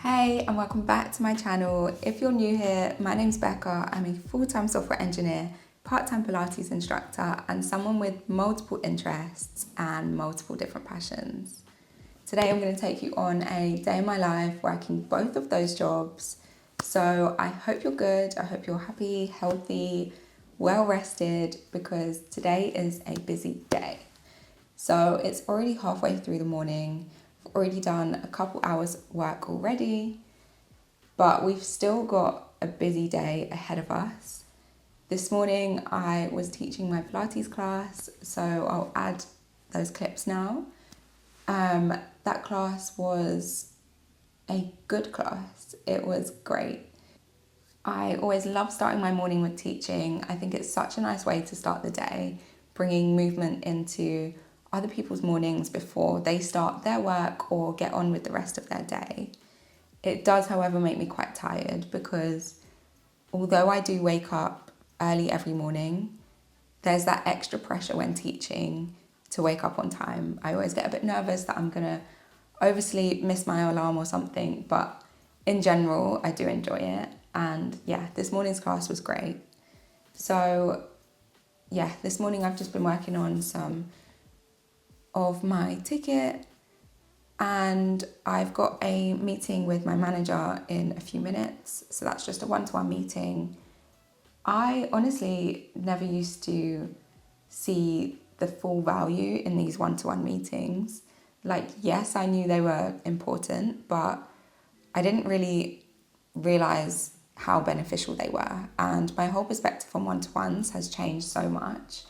Hey and welcome back to my channel. If you're new here, my name's Becca. I'm a full-time software engineer, part-time Pilates instructor, and someone with multiple interests and multiple different passions. Today I'm going to take you on a day in my life working both of those jobs. So I hope you're good. I hope you're happy, healthy, well rested, because today is a busy day. So it's already halfway through the morning. I've already done a couple hours work already, but we've still got a busy day ahead of us. This morning I was teaching my Pilates class, so I'll add those clips now. That class was a good class. It was great. I always love starting my morning with teaching. I think it's such a nice way to start the day, bringing movement into other people's mornings before they start their work or get on with the rest of their day. It does, however, make me quite tired because although I do wake up early every morning, there's that extra pressure when teaching to wake up on time. I always get a bit nervous that I'm gonna oversleep, miss my alarm or something, but in general, I do enjoy it. And yeah, this morning's class was great. So yeah, this morning I've just been working on some of my ticket, and I've got a meeting with my manager in a few minutes. So that's just a one-to-one meeting. I honestly never used to see the full value in these one-to-one meetings. Like, yes, I knew they were important, but I didn't really realize how beneficial they were. And my whole perspective on one-to-ones has changed so much.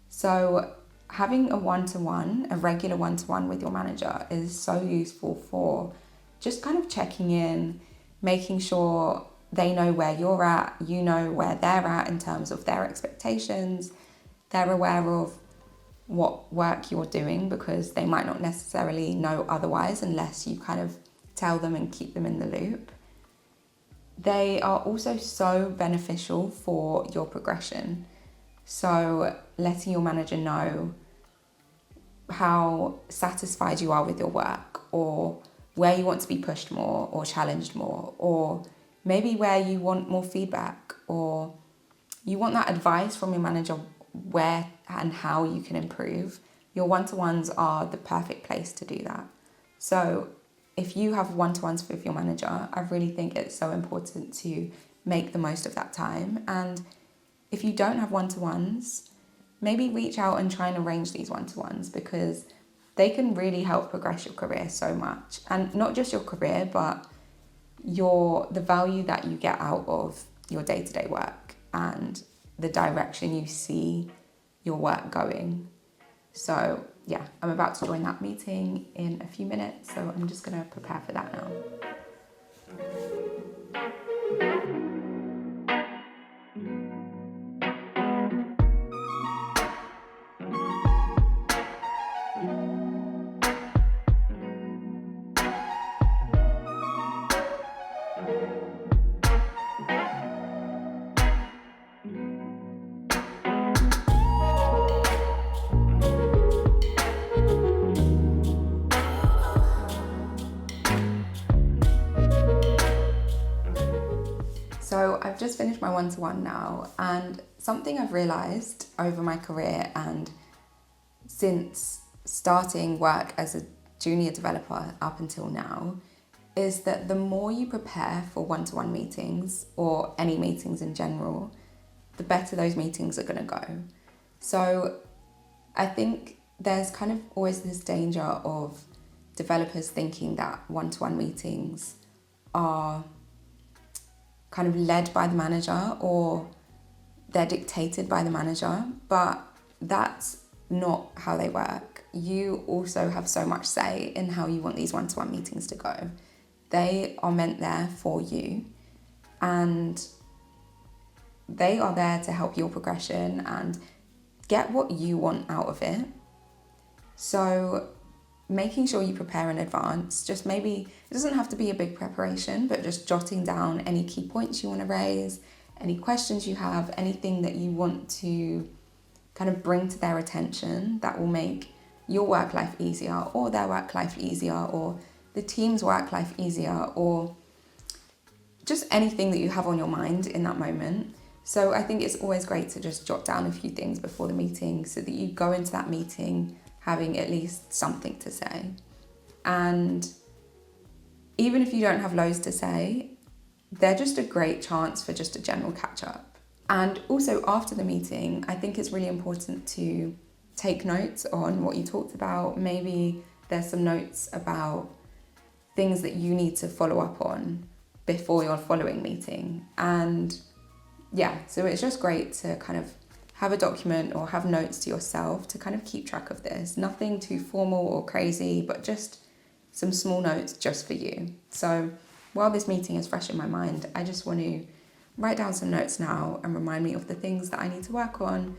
So having a one-to-one, a regular one-to-one with your manager is so useful for just kind of checking in, making sure they know where you're at, you know where they're at in terms of their expectations. They're aware of what work you're doing because they might not necessarily know otherwise unless you kind of tell them and keep them in the loop. They are also so beneficial for your progression. So letting your manager know how satisfied you are with your work, or where you want to be pushed more or challenged more, or maybe where you want more feedback, or you want that advice from your manager where and how you can improve. Your one-to-ones are the perfect place to do that. So if you have one-to-ones with your manager, I really think it's so important to make the most of that time. And if you don't have one-to-ones, maybe reach out and try and arrange these one-to-ones, because they can really help progress your career so much. And not just your career, but the value that you get out of your day-to-day work and the direction you see your work going. So yeah, I'm about to join that meeting in a few minutes, so I'm just gonna prepare for that now. So I've just finished my one-to-one now, and something I've realised over my career and since starting work as a junior developer up until now is that the more you prepare for one-to-one meetings or any meetings in general, the better those meetings are going to go. So I think there's kind of always this danger of developers thinking that one-to-one meetings are kind of led by the manager or they're dictated by the manager, but that's not how they work. You also have so much say in how you want these one-to-one meetings to go. They are meant there for you, and they are there to help your progression and get what you want out of it. So making sure you prepare in advance, just maybe, it doesn't have to be a big preparation, but just jotting down any key points you want to raise, any questions you have, anything that you want to kind of bring to their attention that will make your work life easier or their work life easier or the team's work life easier, or just anything that you have on your mind in that moment. So I think it's always great to just jot down a few things before the meeting so that you go into that meeting having at least something to say. And even if you don't have loads to say, they're just a great chance for just a general catch up. And also after the meeting, I think it's really important to take notes on what you talked about. Maybe there's some notes about things that you need to follow up on before your following meeting. And yeah, so it's just great to kind of have a document or have notes to yourself to kind of keep track of this. Nothing too formal or crazy, but just some small notes just for you. So while this meeting is fresh in my mind, I just want to write down some notes now and remind me of the things that I need to work on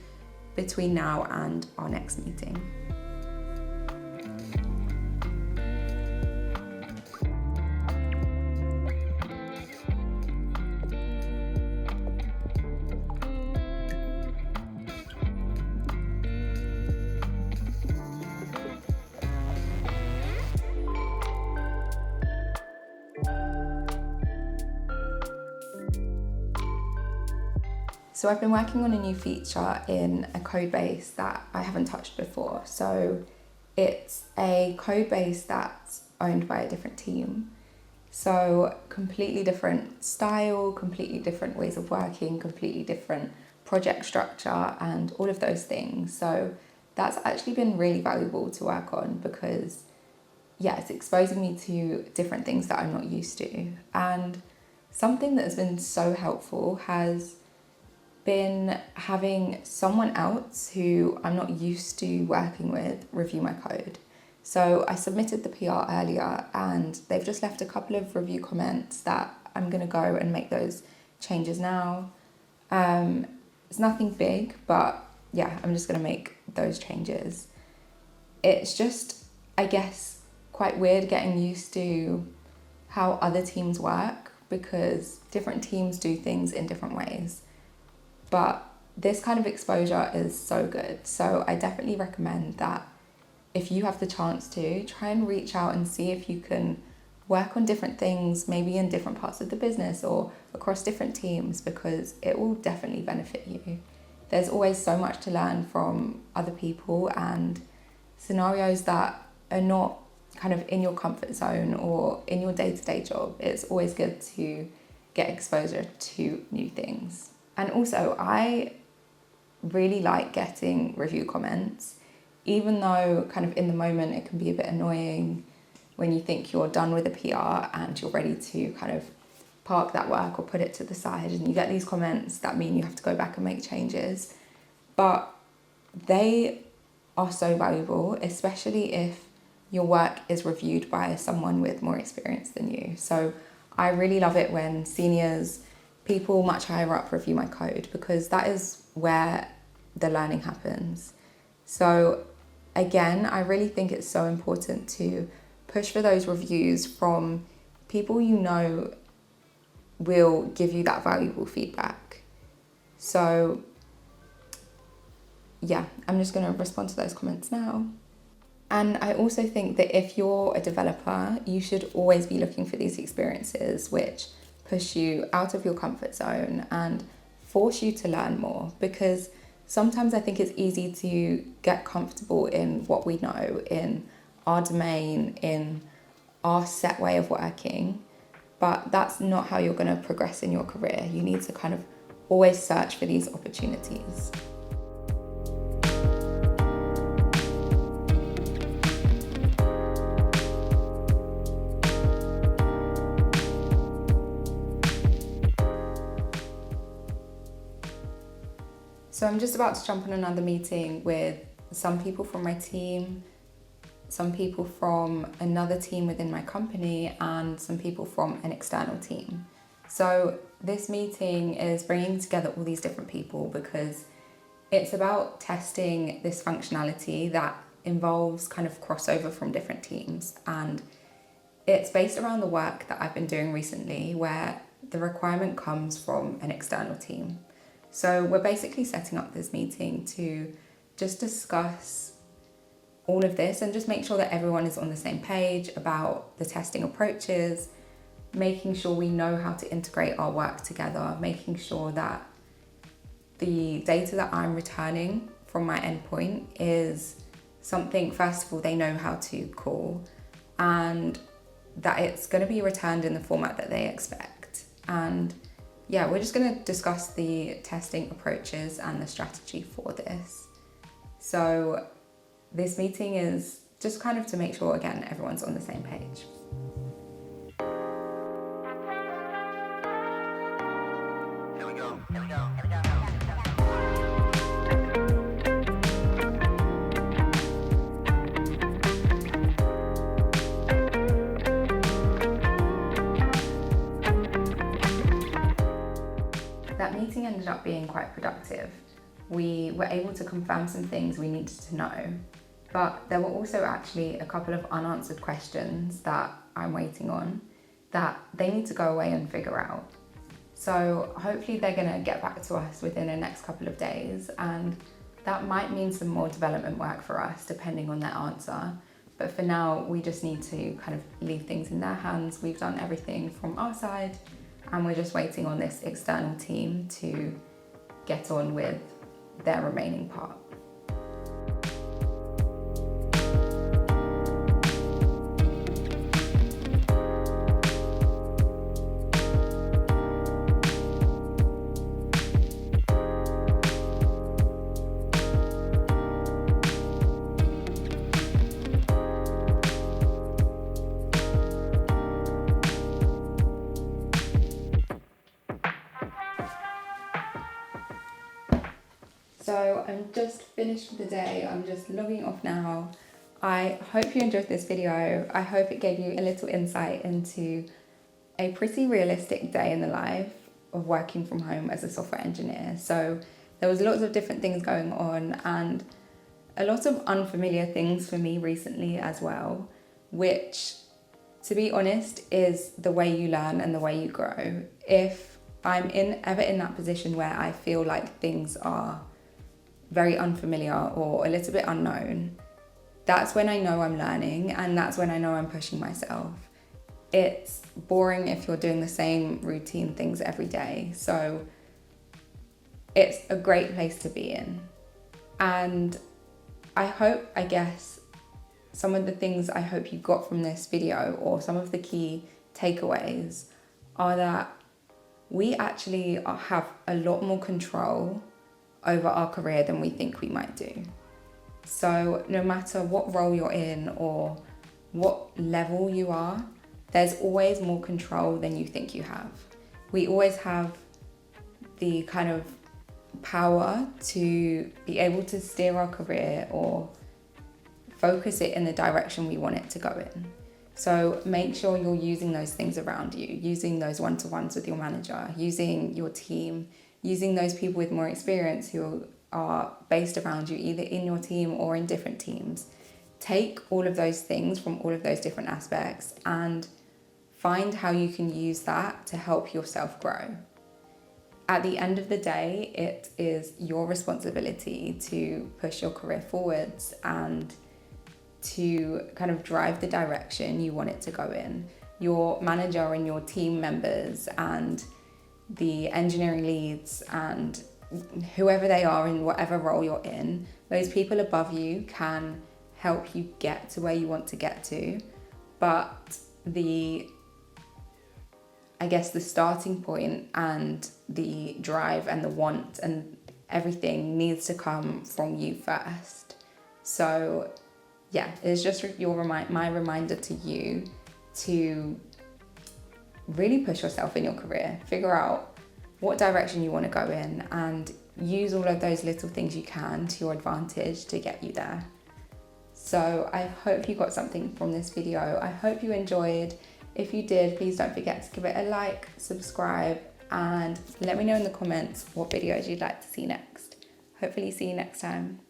between now and our next meeting. So I've been working on a new feature in a code base that I haven't touched before. So it's a code base that's owned by a different team. So completely different style, completely different ways of working, completely different project structure and all of those things. So that's actually been really valuable to work on because it's exposing me to different things that I'm not used to. And something that has been so helpful has been having someone else who I'm not used to working with review my code. So I submitted the PR earlier and they've just left a couple of review comments that I'm going to go and make those changes now. It's nothing big, but I'm just going to make those changes. It's just, I guess, quite weird getting used to how other teams work because different teams do things in different ways. But this kind of exposure is so good. So I definitely recommend that if you have the chance to, try and reach out and see if you can work on different things, maybe in different parts of the business or across different teams, because it will definitely benefit you. There's always so much to learn from other people and scenarios that are not kind of in your comfort zone or in your day-to-day job. It's always good to get exposure to new things. And also, I really like getting review comments, even though kind of in the moment it can be a bit annoying when you think you're done with a PR and you're ready to kind of park that work or put it to the side and you get these comments that mean you have to go back and make changes. But they are so valuable, especially if your work is reviewed by someone with more experience than you. So I really love it when seniors, people much higher up review my code because that is where the learning happens. So again, I really think it's so important to push for those reviews from people you know will give you that valuable feedback. So I'm just going to respond to those comments now. And I also think that if you're a developer, you should always be looking for these experiences which push you out of your comfort zone and force you to learn more, because sometimes I think it's easy to get comfortable in what we know, in our domain, in our set way of working, but that's not how you're going to progress in your career. You need to kind of always search for these opportunities. So I'm just about to jump on another meeting with some people from my team, some people from another team within my company, and some people from an external team. So this meeting is bringing together all these different people because it's about testing this functionality that involves kind of crossover from different teams. And it's based around the work that I've been doing recently where the requirement comes from an external team. So we're basically setting up this meeting to just discuss all of this and just make sure that everyone is on the same page about the testing approaches, making sure we know how to integrate our work together, making sure that the data that I'm returning from my endpoint is something, first of all, they know how to call, and that it's going to be returned in the format that they expect. And yeah, we're just going to discuss the testing approaches and the strategy for this. So this meeting is just kind of to make sure, again, everyone's on the same page. That meeting ended up being quite productive. We were able to confirm some things we needed to know, but there were also actually a couple of unanswered questions that I'm waiting on that they need to go away and figure out. So hopefully they're going to get back to us within the next couple of days, and that might mean some more development work for us depending on their answer. But for now, we just need to kind of leave things in their hands. We've done everything from our side, and we're just waiting on this external team to get on with their remaining part. So I'm just finished for the day. I'm just logging off now. I hope you enjoyed this video. I hope it gave you a little insight into a pretty realistic day in the life of working from home as a software engineer. So there was lots of different things going on and a lot of unfamiliar things for me recently as well, which, to be honest, is the way you learn and the way you grow. If I'm ever in that position where I feel like things are very unfamiliar or a little bit unknown, that's when I know I'm learning and that's when I know I'm pushing myself. It's boring if you're doing the same routine things every day. So it's a great place to be in. And I guess some of the things I hope you got from this video, or some of the key takeaways, are that we actually have a lot more control over our career than we think we might do. So no matter what role you're in or what level you are, there's always more control than you think you have. We always have the kind of power to be able to steer our career or focus it in the direction we want it to go in. So make sure you're using those things around you, using those one-to-ones with your manager, using your team, using those people with more experience who are based around you, either in your team or in different teams. Take all of those things from all of those different aspects and find how you can use that to help yourself grow. At the end of the day, it is your responsibility to push your career forwards and to kind of drive the direction you want it to go in. Your manager and your team members and the engineering leads and whoever they are in whatever role you're in, those people above you can help you get to where you want to get to. But the starting point and the drive and the want and everything needs to come from you first. So yeah, it's just my reminder to you to really push yourself in your career. Figure out what direction you want to go in, and use all of those little things you can to your advantage to get you there. So I hope you got something from this video. I hope you enjoyed. If you did, please don't forget to give it a like, subscribe, and let me know in the comments what videos you'd like to see next. Hopefully see you next time.